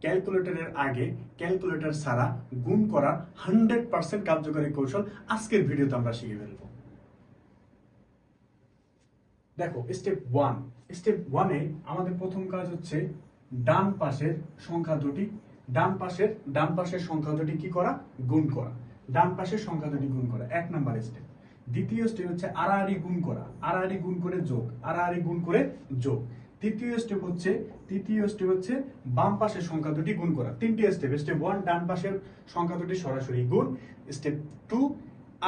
ক্যালকুলেটরের আগে ক্যালকুলেটর ছাড়া গুণ করার 100% কার্যকরী কৌশল আজকের ভিডিওতে আমরা শিখে ফেলবো। দেখো স্টেপ 1। স্টেপ 1 এ আমাদের প্রথম কাজ হচ্ছে ডান পাশের সংখ্যা দুটি কি করা? গুণ করা। ডান পাশের সংখ্যা দুটি গুণ করা 1 নাম্বার স্টেপ। দ্বিতীয় স্টেপ হচ্ছে আড়াআড়ি গুণ করা, আড়াআড়ি গুণ করে যোগ, আড়াআড়ি গুণ করে যোগ। তৃতীয় স্টেপ হচ্ছে বাম পাশের সংখ্যা দুটি গুণ করা। তিনটি স্টেপ। স্টেপ 1 ডান পাশের সংখ্যা দুটি সরাসরি গুণ, স্টেপ 2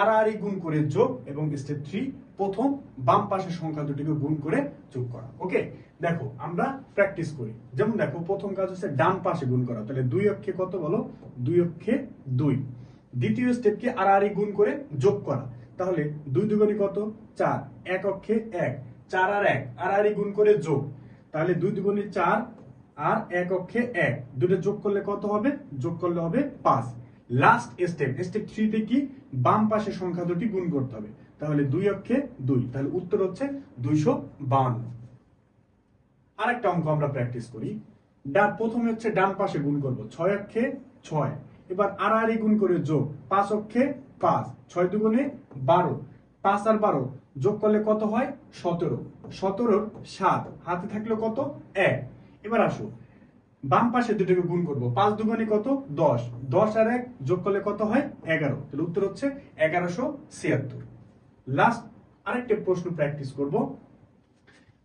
আড়াআড়ি গুণ করে যোগ এবং স্টেপ 3 প্রথম বাম পাশের সংখ্যা দুটিকে গুণ করে যোগ করা। ওকে, দেখো আমরা প্র্যাকটিস করি। যেমন দেখো প্রথম কাজ হচ্ছে ডান পাশে গুণ করা, তাহলে 2 অক্ষে কত বলো? 2 অক্ষে 2। দ্বিতীয় স্টেপকে আড়াআড়ি গুণ করে যোগ করা, তাহলে 2 দুগুণে কত? 4। 1 অক্ষে 1, 4 আর 1 আড়াআড়ি গুণ করে যোগ, তাহলে 2 দুগুণে 4 আর 1 অক্ষে 1, দুটো যোগ করলে কত হবে? যোগ করলে হবে 5। লাস্ট স্টেপ, স্টেপ 3 তে কি? বাম পাশের সংখ্যা দুটি গুণ করতে হবে, তাহলে 2 অক্ষে 2, তাহলে উত্তর হচ্ছে 252। আরেকটা অঙ্ক আমরা প্র্যাকটিস করি। প্রথমে হচ্ছে ডান পাশে গুণ করব, 6 অক্ষে 6। এবার আড়াআড়ি গুণ করে যোগ, 5 অক্ষে 5, 6 দুগুণে 12, 5 আর 12 যোগ করলে কত হয়? 17। 17 7 হাতে থাকলো কত? 1। এবার আসো বাম পাশে দুটোকে গুণ করব, 5 দুগুণে কত? 10, 10 আর 1 যোগ করলে কত হয়? 11। তাহলে উত্তর হচ্ছে 1176। লাস্ট আরেকটা প্রশ্ন প্র্যাকটিস করব।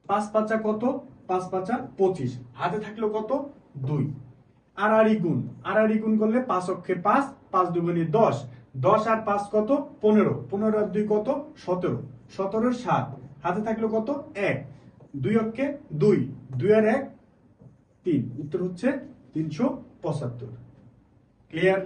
5 5 কত? 5 5 25, হাতে থাকলো কত? 2। আড়াআড়ি গুণ করলে 5 অক্ষে 5, 5 দুগুণে 10, 10 আর 5 কত? 15, 15 আর 2 কত? 17, 17 7 হাতে থাকলো কত? 1। 2 অক্ষে 2, 2 আর 1 3, উত্তর হচ্ছে 375। ক্লিয়ার?